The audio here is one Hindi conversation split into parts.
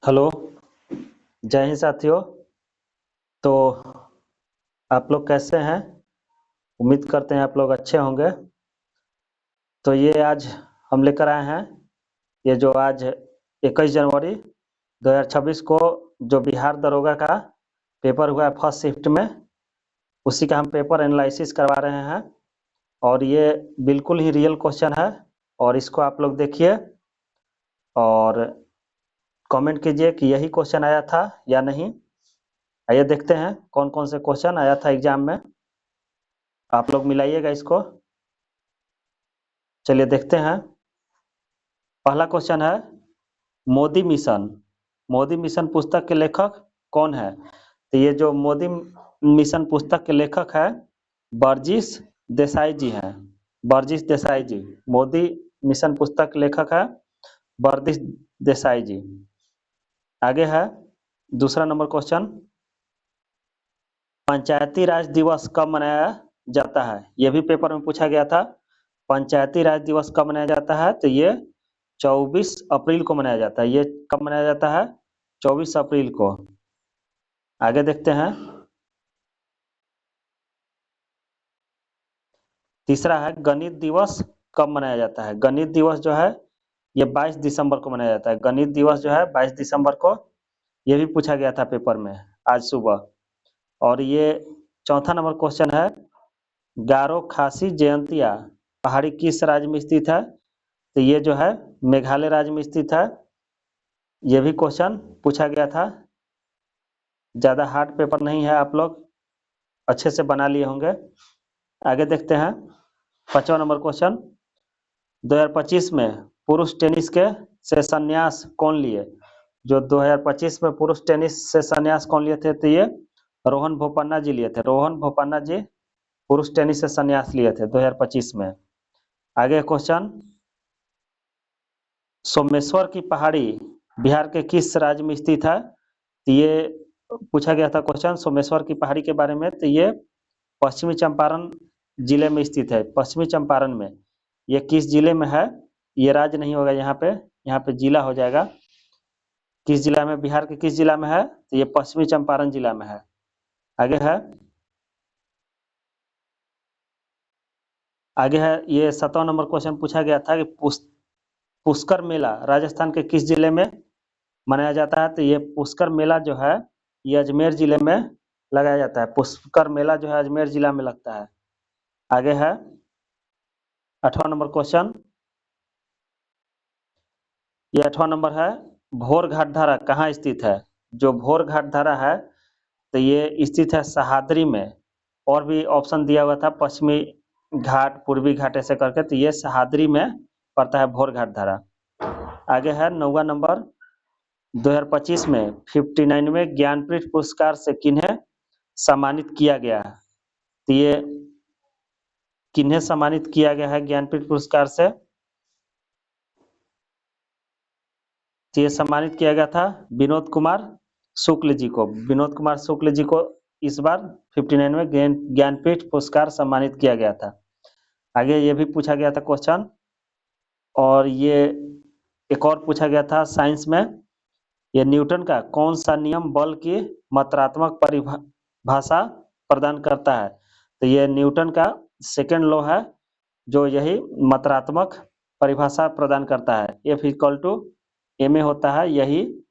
हेलो। जय हिंद साथियों। तो आप लोग कैसे हैं? उम्मीद करते हैं आप लोग अच्छे होंगे। तो ये आज हम लेकर आए हैं, ये जो आज 21 जनवरी 2026 को जो बिहार दरोगा का पेपर हुआ है फर्स्ट शिफ्ट में, उसी का हम पेपर एनालिसिस करवा रहे हैं। और ये बिल्कुल ही रियल क्वेश्चन है, और इसको आप लोग देखिए और कमेंट कीजिए कि यही क्वेश्चन आया था या नहीं। आइए देखते हैं कौन कौन से क्वेश्चन आया था एग्जाम में। आप लोग मिलाइएगा इसको। चलिए देखते हैं। पहला क्वेश्चन है, मोदी मिशन। मोदी मिशन पुस्तक के लेखक कौन है? तो ये जो मोदी मिशन पुस्तक के लेखक है, बर्जिस देसाई जी हैं। बर्जिस देसाई जी मोदी मिशन पुस्तक के लेखक है, बर्जिस देसाई जी। आगे है दूसरा नंबर क्वेश्चन, पंचायती राज दिवस कब मनाया जाता है? ये भी पेपर में पूछा गया था। पंचायती राज दिवस कब मनाया जाता है? तो ये 24 अप्रैल को मनाया जाता है। ये कब मनाया जाता है? 24 अप्रैल को। आगे देखते हैं। तीसरा है, गणित दिवस कब मनाया जाता है? गणित दिवस जो है ये 22 दिसंबर को मनाया जाता है। गणित दिवस जो है 22 दिसंबर को, ये भी पूछा गया था पेपर में आज सुबह। और ये चौथा नंबर क्वेश्चन है, गारो खासी जयंतिया पहाड़ी किस राज्य में स्थित है? तो ये जो है मेघालय राज्य में स्थित है। ये भी क्वेश्चन पूछा गया था। ज्यादा हार्ड पेपर नहीं है, आप लोग अच्छे से बना लिए होंगे। आगे देखते हैं। 5वां नंबर क्वेश्चन, 2025 में पुरुष टेनिस के से संन्यास कौन लिए? जो 2025 में पुरुष टेनिस से संन्यास कौन लिए थे? तो ये रोहन बोपन्ना जी लिए थे। रोहन बोपन्ना जी पुरुष टेनिस से संन्यास लिए थे 2025 में। आगे क्वेश्चन, सोमेश्वर की पहाड़ी बिहार के किस राज्य में स्थित है? तो ये पूछा गया था क्वेश्चन सोमेश्वर की पहाड़ी के बारे में। तो ये पश्चिमी चंपारण जिले में स्थित है। पश्चिमी चंपारण में। ये किस जिले में है? ये राज्य नहीं होगा यहाँ पे जिला हो जाएगा। किस जिला में, बिहार के किस जिला में है? तो ये पश्चिमी चंपारण जिला में है। आगे है, ये 7वां नंबर क्वेश्चन पूछा गया था कि पुष्कर मेला राजस्थान के किस जिले में मनाया जाता है? तो ये पुष्कर मेला जो है ये अजमेर जिले में लगाया जाता है। पुष्कर मेला जो है अजमेर जिला में लगता है। आगे है 8वां नंबर क्वेश्चन। ये 8वां नंबर है, भोर घाट धारा कहाँ स्थित है? जो भोर घाट धारा है तो ये स्थित है सहाद्री में। और भी ऑप्शन दिया हुआ था, पश्चिमी घाट, पूर्वी घाट, ऐसे करके। तो ये सहाद्री में पड़ता है भोर घाट धारा। आगे है 9वां नंबर, 2025 में 59वें ज्ञानपीठ पुरस्कार से किन्हें सम्मानित किया गया है? तो ये किन्हें सम्मानित किया गया है ज्ञानपीठ पुरस्कार से? तो ये सम्मानित किया गया था विनोद कुमार शुक्ल जी को। विनोद कुमार शुक्ल जी को इस बार 59वें ज्ञानपीठ पुरस्कार सम्मानित किया गया था। आगे ये भी पूछा गया था क्वेश्चन। और ये एक और पूछा गया था साइंस में, ये न्यूटन का कौन सा नियम बल की मात्रात्मक परिभाषा प्रदान करता है? तो ये न्यूटन का सेकेंड लॉ है जो यही मात्रात्मक परिभाषा प्रदान करता है। F equal to M A होता है, यही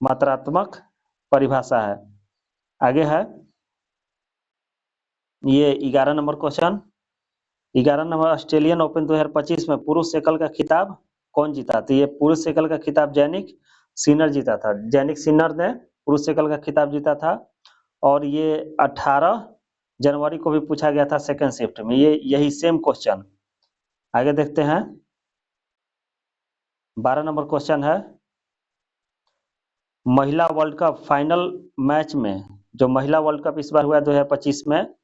मात्रात्मक परिभाषा है। आगे है ये 11 number question. 11 number, Australian open 2025 में पुरुष एकल का खिताब कौन जीता? तो ये पुरुष एकल का खिताब जैनिक सिनर जीता था। जैनिक सिनर ने पुरुष एकल का खिताब जीता था। और ये 18 जनवरी को भी पूछा गया था सेकंड शिफ्ट में, ये यही सेम क्वेश्चन। आगे देखते हैं। 12 नंबर क्वेश्चन है, महिला वर्ल्ड कप फाइनल मैच में, जो महिला वर्ल्ड कप इस बार हुआ है 2025 में,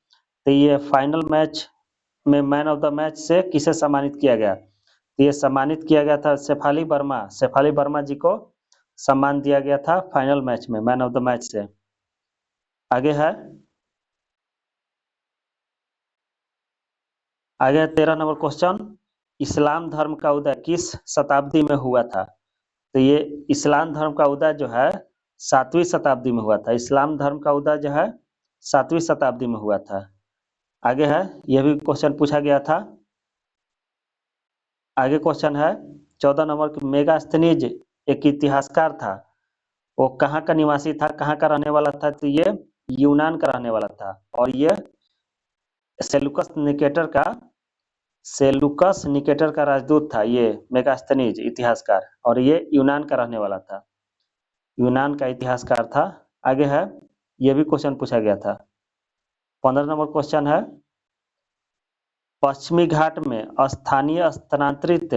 तो ये फाइनल मैच में मैन ऑफ द मैच से किसे सम्मानित किया गया? तो ये सम्मानित किया गया था शेफाली वर्मा। शेफाली वर्मा जी को सम्मान दिया गया था फाइनल मैच में मैन ऑफ द मैच से। आगे है 13 नंबर क्वेश्चन, इस्लाम धर्म का उदय किस शताब्दी में हुआ था? तो ये इस्लाम धर्म का उदय जो है 7वीं शताब्दी में हुआ था। इस्लाम धर्म का उदय जो है 7वीं शताब्दी में हुआ था। आगे है, यह भी क्वेश्चन पूछा गया था। आगे क्वेश्चन है 14 नंबर की, मेगास्थनीज एक इतिहासकार था, वो कहाँ का निवासी था, कहाँ का रहने वाला था? तो ये यूनान का रहने वाला था। और ये सेलुकस निकेटर का राजदूत था ये मेगास्थनीज इतिहासकार, और ये यूनान का रहने वाला था, यूनान का इतिहासकार था। आगे है, ये भी क्वेश्चन पूछा गया था। 15 नंबर क्वेश्चन है, पश्चिमी घाट में स्थानीय स्थानांतरित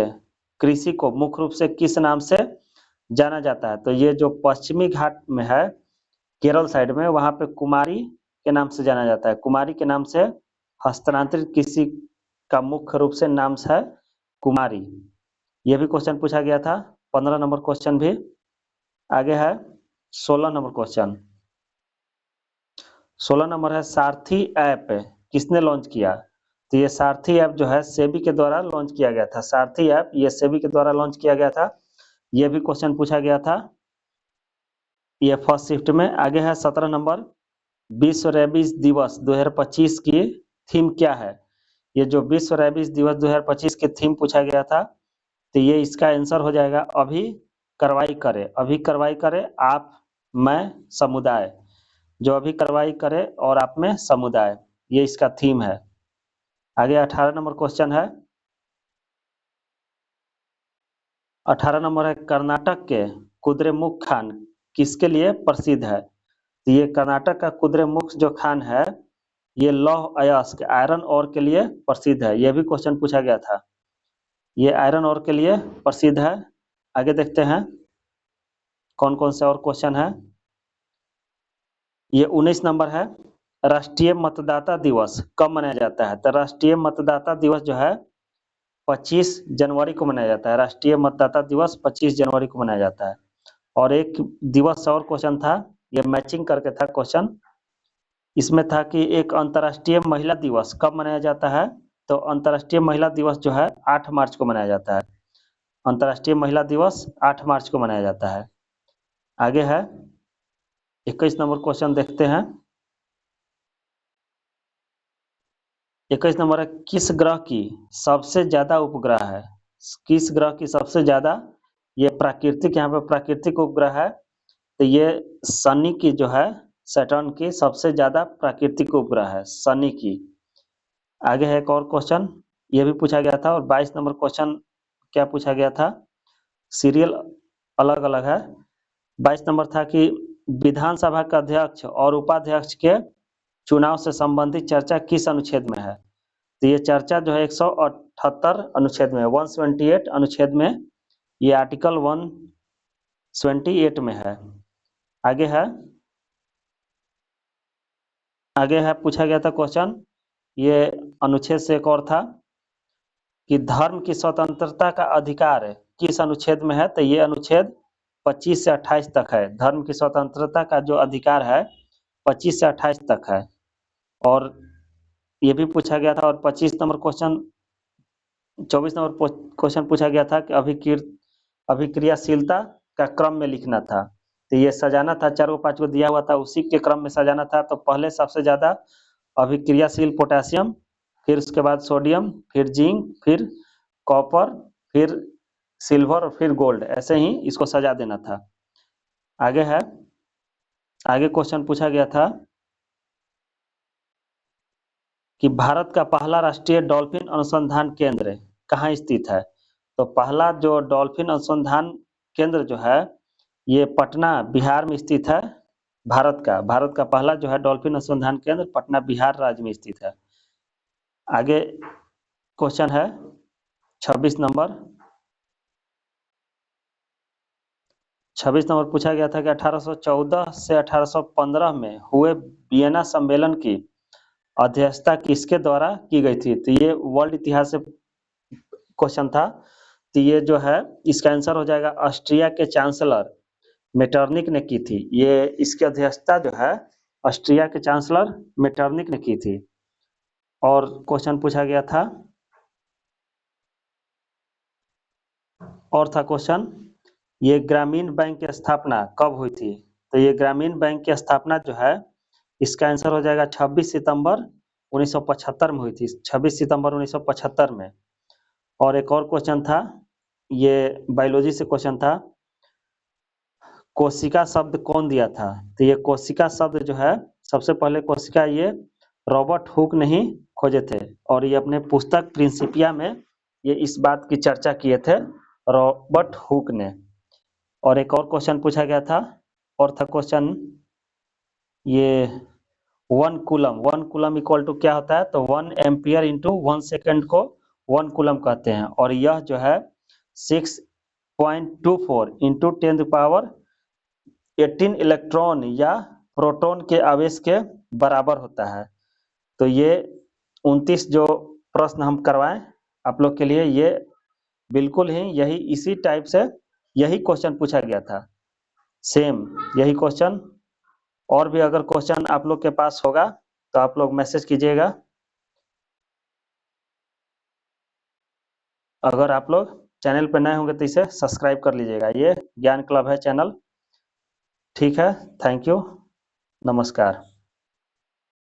कृषि को मुख्य रूप से किस नाम से जाना जाता है? तो ये जो पश्चिमी घाट में है केरल साइड में, वहां पे कुमारी के नाम से जाना जाता है। कुमारी के नाम से हस्तांतरित कृषि का मुख्य रूप से नाम है कुमारी। यह भी क्वेश्चन पूछा गया था, 15 नंबर क्वेश्चन भी। आगे है 16 नंबर क्वेश्चन। 16 नंबर है, सारथी ऐप किसने लॉन्च किया? तो ये सारथी ऐप जो है सेबी के द्वारा लॉन्च किया गया था। सारथी ऐप ये सेबी के द्वारा लॉन्च किया गया था। यह भी क्वेश्चन पूछा गया था ये फर्स्ट शिफ्ट में। आगे है 17 नंबर, विश्व रेबीज दिवस 2025 की थीम क्या है? ये जो विश्व रेबीज दिवस 2025 की थीम पूछा गया था, तो ये इसका आंसर हो जाएगा अभी कार्रवाई करे। अभी कार्रवाई करे आप मैं समुदाय, जो अभी कार्रवाई करे और आप में समुदाय, ये इसका थीम है। आगे 18 नंबर क्वेश्चन है। 18 नंबर है, कर्नाटक के कुद्रेमुख खान किसके लिए प्रसिद्ध है? तो ये कर्नाटक का कुद्रेमुख जो खान है, ये लौह अयस्क आयरन ओर के लिए प्रसिद्ध है। यह भी क्वेश्चन पूछा गया था, ये आयरन ओर के लिए प्रसिद्ध है। आगे देखते हैं कौन कौन से और क्वेश्चन है। ये 19 नंबर है, राष्ट्रीय मतदाता दिवस कब मनाया जाता है? तो राष्ट्रीय मतदाता दिवस जो है 25 जनवरी को मनाया जाता है। राष्ट्रीय मतदाता दिवस 25 जनवरी को मनाया जाता है। और एक दिवस और क्वेश्चन था, ये मैचिंग करके था क्वेश्चन। इसमें था कि एक अंतर्राष्ट्रीय महिला दिवस कब मनाया जाता है? तो अंतर्राष्ट्रीय महिला दिवस जो है 8 मार्च को मनाया जाता है। अंतर्राष्ट्रीय महिला दिवस 8 मार्च को मनाया जाता है। आगे है 21 नंबर क्वेश्चन देखते हैं। 21 नंबर है, किस ग्रह की सबसे ज्यादा उपग्रह है? किस ग्रह की सबसे ज्यादा, ये प्राकृतिक, यहाँ पे प्राकृतिक उपग्रह है, तो ये शनि की जो है, सैटर्न की सबसे ज्यादा प्राकृतिक उपग्रह है शनि की। आगे है एक और क्वेश्चन, ये भी पूछा गया था। और 22 नंबर क्वेश्चन क्या पूछा गया था, सीरियल अलग अलग है। 22 नंबर था कि विधानसभा का अध्यक्ष और उपाध्यक्ष के चुनाव से संबंधित चर्चा किस अनुच्छेद में है? तो ये चर्चा जो है 178 अनुच्छेद में, 178 अनुच्छेद में, ये आर्टिकल 128 में है। आगे है, पूछा गया था क्वेश्चन, ये अनुच्छेद से एक और था कि धर्म की स्वतंत्रता का अधिकार किस अनुच्छेद में है? तो ये अनुच्छेद 25 से 28 तक है। धर्म की स्वतंत्रता का जो अधिकार है 25 से 28 तक है। और ये भी पूछा गया था। और 25 नंबर क्वेश्चन, 24 नंबर क्वेश्चन पूछा गया था कि अभिक्रियाशीलता का क्रम में लिखना था। तो ये सजाना था, 4 5 को दिया हुआ था, उसी के क्रम में सजाना था। तो पहले सबसे ज्यादा अभिक्रियाशील पोटेशियम, फिर उसके बाद सोडियम, फिर जिंक, फिर कॉपर, फिर सिल्वर और फिर गोल्ड, ऐसे ही इसको सजा देना था। आगे है, आगे क्वेश्चन पूछा गया था कि भारत का पहला राष्ट्रीय डॉल्फिन अनुसंधान केंद्र कहाँ स्थित है? तो पहला जो डॉल्फिन अनुसंधान केंद्र जो है, ये पटना बिहार में स्थित है। भारत का पहला जो है डॉल्फिन अनुसंधान केंद्र पटना बिहार राज्य में स्थित है। आगे क्वेश्चन है 26 नंबर। 26 नंबर पूछा गया था कि 1814 से 1815 में हुए वियना सम्मेलन की अध्यक्षता किसके द्वारा की गई थी? तो ये वर्ल्ड इतिहास से क्वेश्चन था। तो ये जो है इसका आंसर हो जाएगा ऑस्ट्रिया के चांसलर मेटरनिक ने की थी। ये इसकी अध्यक्षता जो है ऑस्ट्रिया के चांसलर मेटरनिक ने की थी। और क्वेश्चन पूछा गया था, और था क्वेश्चन, ये ग्रामीण बैंक की स्थापना कब हुई थी? तो ये ग्रामीण बैंक की स्थापना जो है, इसका आंसर हो जाएगा 26 सितंबर 1975 में हुई थी, 26 सितंबर 1975 में। और एक और क्वेश्चन था, ये बायोलॉजी से क्वेश्चन था, कोशिका शब्द कौन दिया था? तो ये कोशिका शब्द जो है, सबसे पहले कोशिका ये रॉबर्ट हुक ने ही खोजे थे, और ये अपने पुस्तक प्रिंसिपिया में ये इस बात की चर्चा किए थे रॉबर्ट हुक ने। और एक और क्वेश्चन पूछा गया था, और था क्वेश्चन ये 1 कूलम इक्वल टू क्या होता है? तो 1 एम्पियर इंटू 1 सेकेंड को 1 कूलम कहते हैं, और यह जो है 6.24 इंटू 10⁻18 इलेक्ट्रॉन या प्रोटॉन के आवेश के बराबर होता है। तो ये 29 जो प्रश्न हम करवाएं आप लोग के लिए, ये बिल्कुल ही यही इसी टाइप से यही क्वेश्चन पूछा गया था, सेम यही क्वेश्चन। और भी अगर क्वेश्चन आप लोग के पास होगा तो आप लोग मैसेज कीजिएगा। अगर आप लोग चैनल पर नए होंगे तो इसे सब्सक्राइब कर लीजिएगा। ये ज्ञान क्लब है चैनल। ठीक है, थैंक यू, नमस्कार।